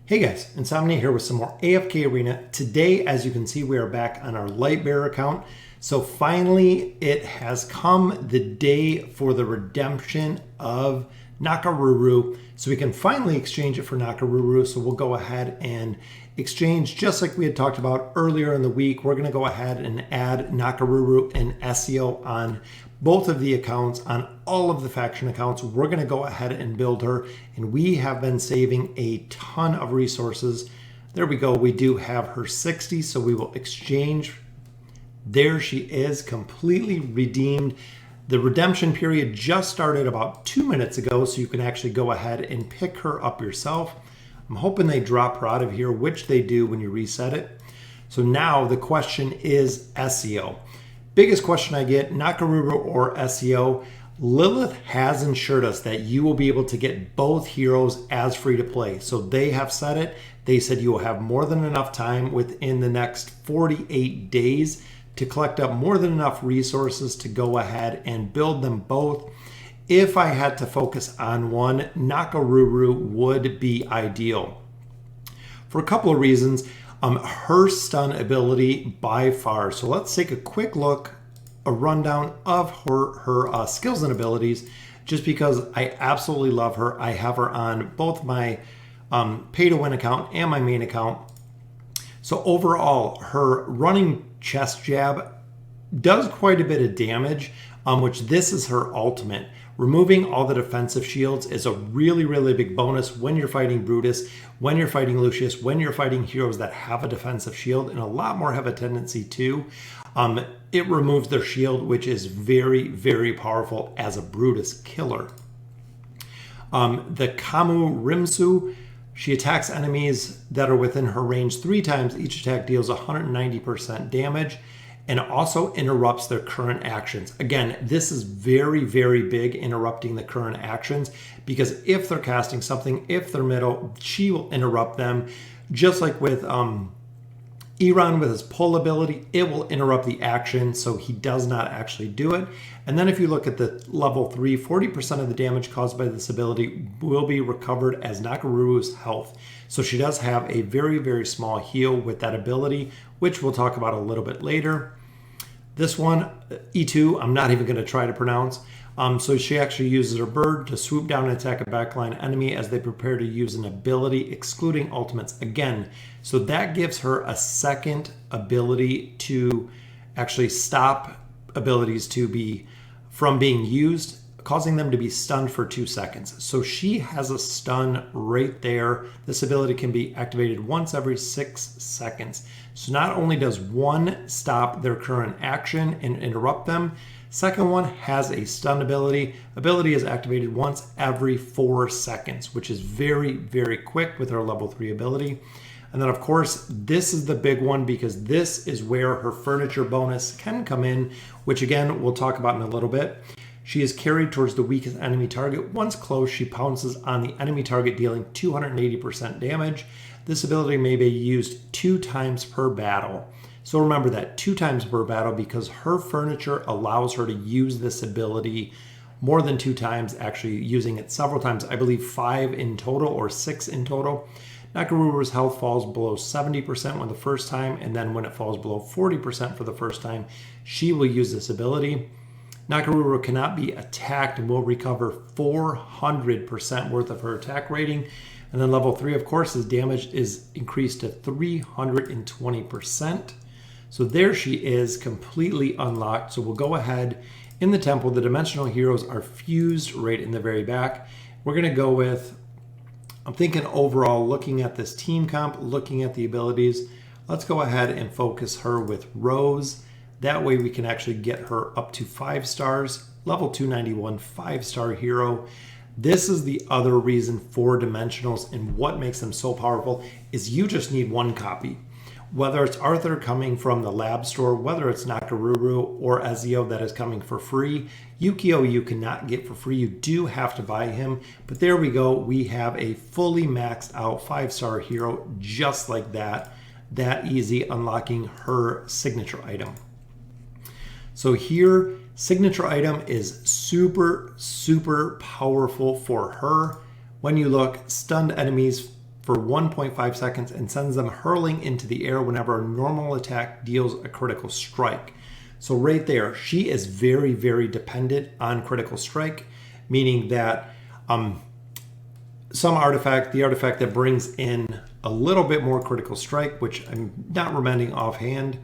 Hey guys, Insomnia here with some more AFK Arena. Today, as you can see, we are back on our Lightbearer account. So finally, it has come the day for the redemption of Nakaruru. So we can finally exchange it for Nakaruru. So we'll go ahead and exchange just like we had talked about earlier in the week. We're gonna go ahead and add Nakaruru and Ezio on both of the accounts, on all of the faction accounts. We're gonna go ahead and build her, and we have been saving a ton of resources. There we go, we do have her 60, so we will exchange. There she is, completely redeemed. The redemption period just started about 2 minutes ago, so you can actually go ahead and pick her up yourself. I'm hoping they drop her out of here, which they do when you reset it. So now the question is Ezio. Biggest question I get, Nakaruru or Ezio. Lilith has ensured us that you will be able to get both heroes as free to play. So they have said it. They said you will have more than enough time within the next 48 days to collect up more than enough resources to go ahead and build them both. If I had to focus on one, Nakaruru would be ideal for a couple of reasons. Her stun ability by far. So let's take a quick look, a rundown of her skills and abilities, just because I absolutely love her. I have her on both my pay to win account and my main account. So overall, her running chest jab does quite a bit of damage, which this is her ultimate. Removing all the defensive shields is a really, really big bonus when you're fighting Brutus, when you're fighting Lucius, when you're fighting heroes that have a defensive shield, and a lot more have a tendency to. It removes their shield, which is very, very powerful as a Brutus killer. The Kamu Rimsu, she attacks enemies that are within her range 3 times. Each attack deals 190% damage and also interrupts their current actions. Again, this is very, very big, interrupting the current actions, because if they're casting something, if they're middle, she will interrupt them. Just like with Iran with his pull ability, it will interrupt the action, so he does not actually do it. And then if you look at the level 3, 40% of the damage caused by this ability will be recovered as Nakaruru's health. So she does have a very, very small heal with that ability, which we'll talk about a little bit later. This one, E2, I'm not even going to try to pronounce. So she actually uses her bird to swoop down and attack a backline enemy as they prepare to use an ability, excluding ultimates again. So that gives her a second ability to actually stop abilities from being used, causing them to be stunned for 2 seconds. So she has a stun right there. This ability can be activated once every 6 seconds. So not only does one stop their current action and interrupt them, second one has a stun ability. Ability is activated once every 4 seconds, which is very, very quick with her level 3 ability. And then of course, this is the big one, because this is where her furniture bonus can come in, which again, we'll talk about in a little bit. She is carried towards the weakest enemy target. Once close, she pounces on the enemy target, dealing 280% damage. This ability may be used 2 times per battle. So remember that, 2 times per battle, because her furniture allows her to use this ability more than 2 times, actually using it several times. I believe 5 in total or 6 in total. Nakaruru's health falls below 70% when the first time, and then when it falls below 40% for the first time, she will use this ability. Nakaruru cannot be attacked and will recover 400% worth of her attack rating. And then level 3, of course, his damage is increased to 320%. So there she is, completely unlocked. So we'll go ahead in the temple. The dimensional heroes are fused right in the very back. We're going to go with, I'm thinking overall, looking at this team comp, looking at the abilities, let's go ahead and focus her with Rose. That way we can actually get her up to 5 stars, level 291, 5-star hero. This is the other reason for dimensionals, and what makes them so powerful is you just need 1 copy. Whether it's Arthur coming from the lab store, whether it's Nakaruru or Ezio that is coming for free. Yukio you cannot get for free, you do have to buy him. But there we go, we have a fully maxed out 5-star hero just like that. That easy, unlocking her signature item. So here, signature item is super, super powerful for her. When you look, stunned enemies for 1.5 seconds and sends them hurling into the air whenever a normal attack deals a critical strike. So right there, she is very, very dependent on critical strike, meaning that the artifact that brings in a little bit more critical strike, which I'm not remembering offhand,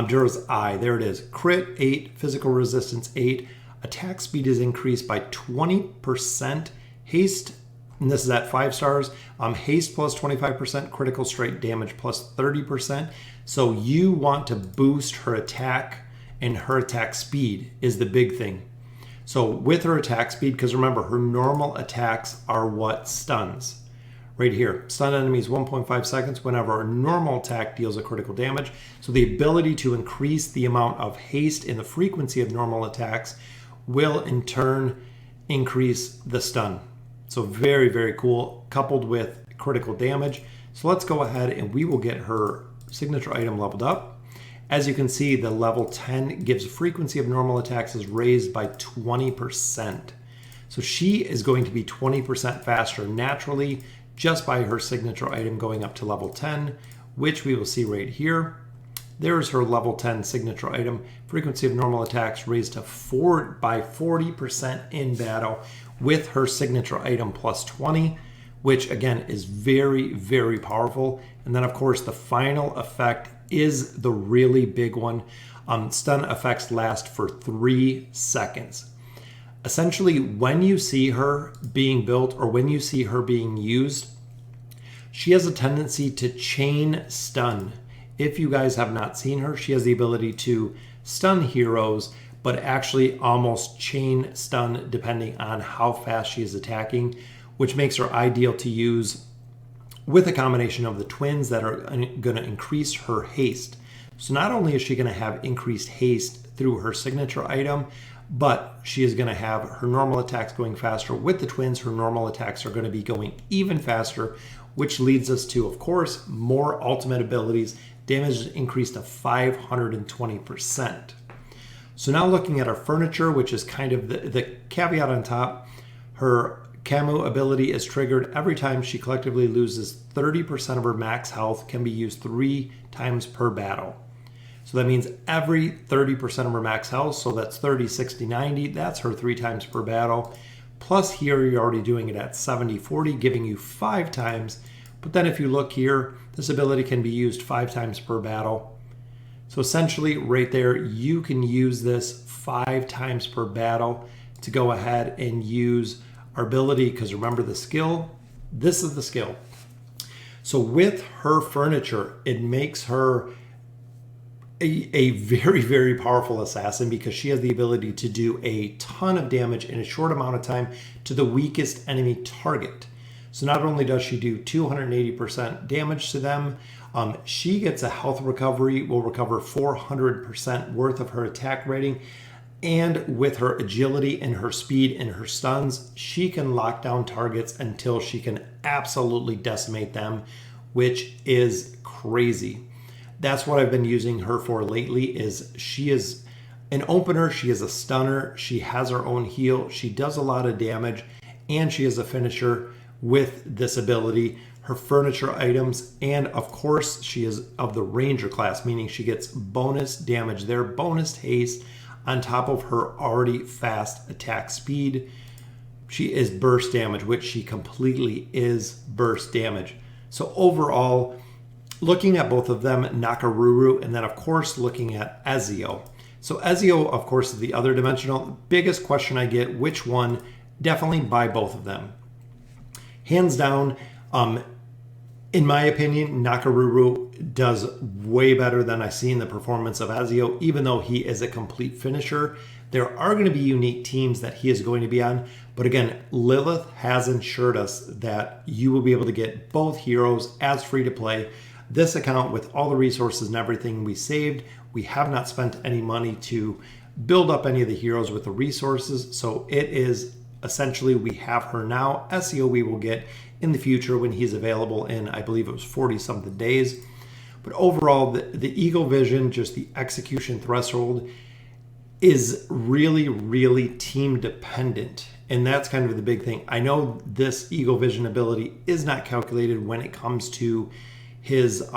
Jura's Eye, there it is. Crit 8, physical resistance 8, attack speed is increased by 20%, haste, and this is at 5 stars, haste plus 25%, critical strike damage plus 30%. So you want to boost her attack, and her attack speed is the big thing. So with her attack speed, because remember, her normal attacks are what stuns. Right here, stun enemies 1.5 seconds whenever a normal attack deals a critical damage. So the ability to increase the amount of haste in the frequency of normal attacks will in turn increase the stun. So very, very cool, coupled with critical damage. So let's go ahead and we will get her signature item leveled up. As you can see, the level 10 gives frequency of normal attacks is raised by 20%. So she is going to be 20% faster naturally just by her signature item going up to level 10, which we will see right here. There's her level 10 signature item. Frequency of normal attacks raised to by 40% in battle with her signature item plus 20, which again is very, very powerful. And then of course the final effect is the really big one. Stun effects last for 3 seconds. Essentially, when you see her being built or when you see her being used, she has a tendency to chain stun. If you guys have not seen her, she has the ability to stun heroes, but actually almost chain stun depending on how fast she is attacking, which makes her ideal to use with a combination of the twins that are going to increase her haste. So not only is she going to have increased haste through her signature item, but she is going to have her normal attacks going faster. With the twins, her normal attacks are going to be going even faster, which leads us to, of course, more ultimate abilities. Damage is increased to 520%. So now looking at our furniture, which is kind of the caveat on top, her Camu ability is triggered every time she collectively loses 30% of her max health, can be used 3 times per battle. So that means every 30% of her max health, so that's 30, 60, 90, that's her 3 times per battle. Plus here you're already doing it at 70, 40, giving you 5 times. But then if you look here, this ability can be used 5 times per battle. So essentially right there, you can use this 5 times per battle to go ahead and use our ability, because remember the skill, this is the skill. So with her furniture, it makes her a very, very powerful assassin because she has the ability to do a ton of damage in a short amount of time to the weakest enemy target. So not only does she do 280% damage to them, she gets a health recovery, will recover 400% worth of her attack rating. And with her agility and her speed and her stuns, she can lock down targets until she can absolutely decimate them, which is crazy. That's what I've been using her for lately. Is she is an opener, she is a stunner, she has her own heal, she does a lot of damage, and she is a finisher with this ability. Her furniture items, and of course she is of the ranger class, meaning she gets bonus damage there, bonus haste, on top of her already fast attack speed. She is burst damage, which she completely is burst damage. So overall, looking at both of them, Nakaruru, and then of course looking at Ezio. So Ezio, of course, is the other dimensional. The biggest question I get, which one? Definitely buy both of them. Hands down, in my opinion, Nakaruru does way better than I see in the performance of Ezio, even though he is a complete finisher. There are going to be unique teams that he is going to be on. But again, Lilith has ensured us that you will be able to get both heroes as free to play. This account, with all the resources and everything we saved, we have not spent any money to build up any of the heroes with the resources. So it is essentially, we have her now. Ezio we will get in the future when he's available in, I believe it was 40 something days. But overall, the Eagle Vision, just the execution threshold, is really, really team dependent. And that's kind of the big thing. I know this Eagle Vision ability is not calculated when it comes to his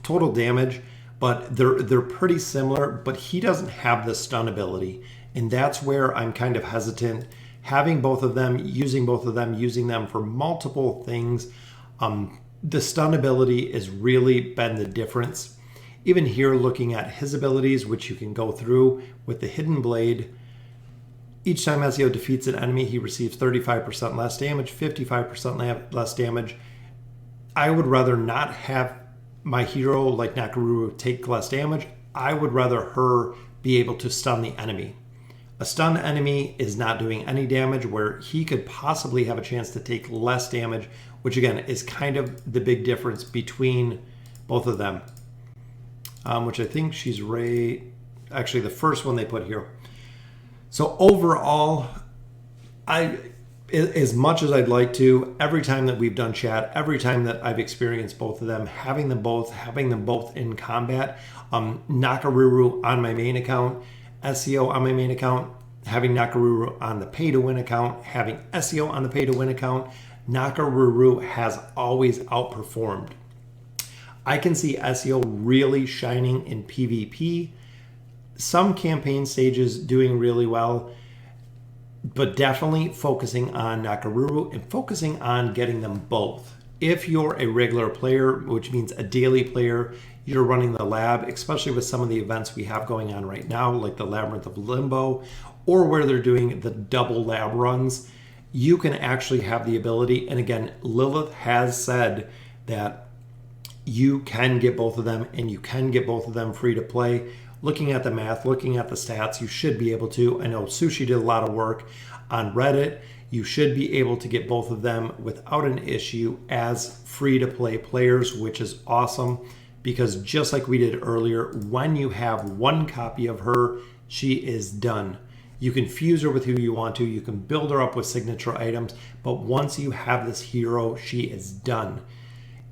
total damage, but they're pretty similar, but he doesn't have the stun ability. And that's where I'm kind of hesitant having both of them, using them for multiple things. The stun ability has really been the difference. Even here, looking at his abilities, which you can go through with the Hidden Blade, each time Ezio defeats an enemy, he receives 35% less damage, 55% less damage. I would rather not have my hero like Nakaruru take less damage. I would rather her be able to stun the enemy. A stunned enemy is not doing any damage, where he could possibly have a chance to take less damage, which again is kind of the big difference between both of them. Which I think she's right, actually the first one they put here. So overall, as much as I'd like to, every time that we've done chat, every time that I've experienced both of them, having them both in combat, Nakaruru on my main account, Ezio on my main account, having Nakaruru on the pay-to-win account, having Ezio on the pay-to-win account, Nakaruru has always outperformed. I can see Ezio really shining in PvP, some campaign stages doing really well, but definitely focusing on Nakaruru and focusing on getting them both. If you're a regular player, which means a daily player, you're running the lab, especially with some of the events we have going on right now, like the Labyrinth of Limbo, or where they're doing the double lab runs, you can actually have the ability. And again, Lilith has said that you can get both of them, and you can get both of them free to play. Looking at the math, looking at the stats, you should be able to. I know Sushi did a lot of work on Reddit. You should be able to get both of them without an issue as free to play players, which is awesome, because just like we did earlier, when you have one copy of her, she is done. You can fuse her with who you want to, you can build her up with signature items, but once you have this hero, she is done.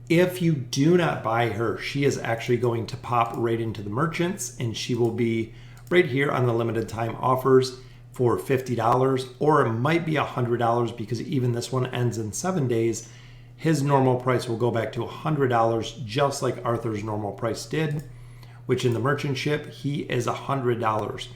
If you do not buy her, she is actually going to pop right into the merchants, and she will be right here on the limited time offers for $50, or it might be $100, because even this one ends in 7 days. His normal price will go back to $100, just like Arthur's normal price did, which in the merchant ship, he is $100.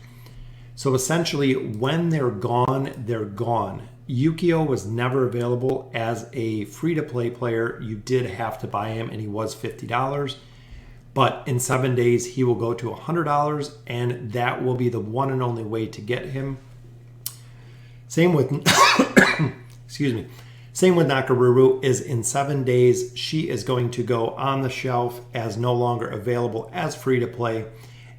So essentially, when they're gone, they're gone. Yukio was never available as a free-to-play player. You did have to buy him, and he was $50. But in 7 days, he will go to $100, and that will be the one and only way to get him. Same with, excuse me. Same with Nakaruru, is in 7 days, she is going to go on the shelf as no longer available as free-to-play,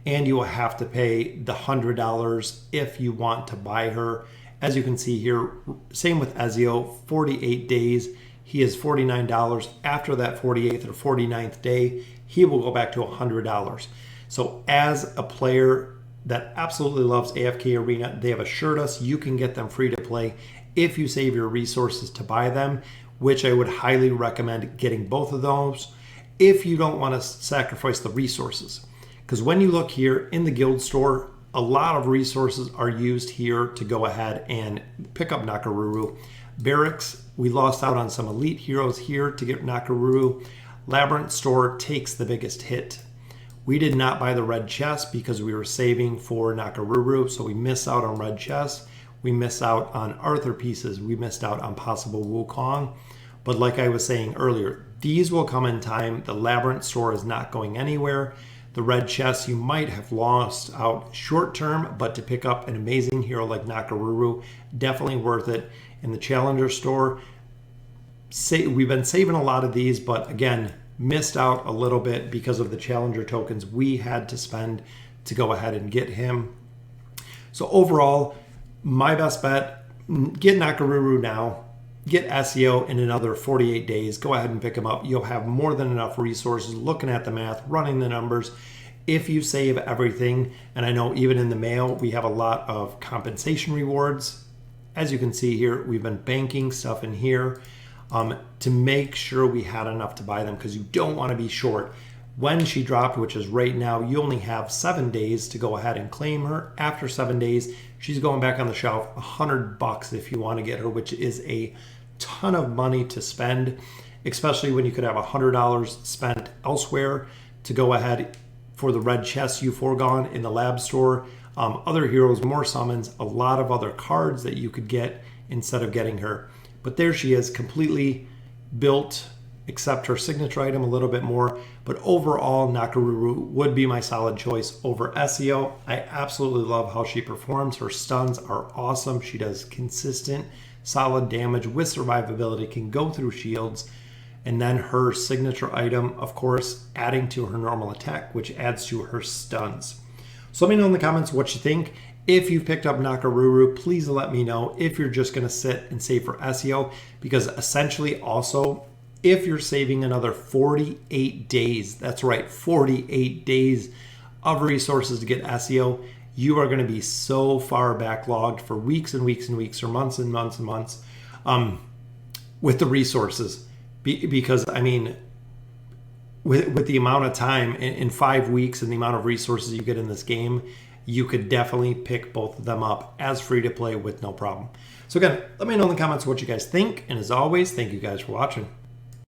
and you will have to pay the $100 if you want to buy her. As you can see here, same with Ezio, 48 days, he is $49. After that 48th or 49th day, he will go back to $100. So as a player that absolutely loves AFK Arena, they have assured us you can get them free to play if you save your resources to buy them, which I would highly recommend getting both of those if you don't want to sacrifice the resources. Because when you look here in the guild store, a lot of resources are used here to go ahead and pick up Nakaruru. Barracks, we lost out on some elite heroes here to get Nakaruru. Labyrinth store takes the biggest hit. We did not buy the red chest because we were saving for Nakaruru, so we missed out on red chests. We missed out on Arthur pieces. We missed out on possible Wukong. But like I was saying earlier, these will come in time. The Labyrinth store is not going anywhere. The red chest, you might have lost out short term, but to pick up an amazing hero like Nakaruru, definitely worth it. In the Challenger store, we've been saving a lot of these, but again, missed out a little bit because of the Challenger tokens we had to spend to go ahead and get him. So overall, my best bet, get Nakaruru now. Get Ezio in another 48 days. Go ahead and pick him up. You'll have more than enough resources looking at the math, running the numbers. If you save everything, and I know even in the mail, we have a lot of compensation rewards. As you can see here, we've been banking stuff in here to make sure we had enough to buy them, because you don't want to be short. when she dropped, which is right now, you only have 7 days to go ahead and claim her. After 7 days, she's going back on the shelf, $100 if you want to get her, which is a ton of money to spend, especially when you could have $100 spent elsewhere to go ahead for the red chest you foregone in the lab store. Other heroes, more summons, a lot of other cards that you could get instead of getting her. But there she is, completely built, except her signature item a little bit more. But overall, Nakaruru would be my solid choice over Ezio. I absolutely love how she performs. Her stuns are awesome. She does consistent, solid damage with survivability, can go through shields. And then her signature item, of course, adding to her normal attack, which adds to her stuns. So let me know in the comments what you think. If you've picked up Nakaruru, please let me know if you're just going to sit and save for Ezio, because essentially also, if you're saving another 48 days, that's right, 48 days of resources to get Ezio, you are going to be so far backlogged for weeks and weeks and weeks, or months and months and months with the resources. Because, I mean, with the amount of time in 5 weeks and the amount of resources you get in this game, you could definitely pick both of them up as free to play with no problem. So again, let me know in the comments what you guys think. And as always, thank you guys for watching.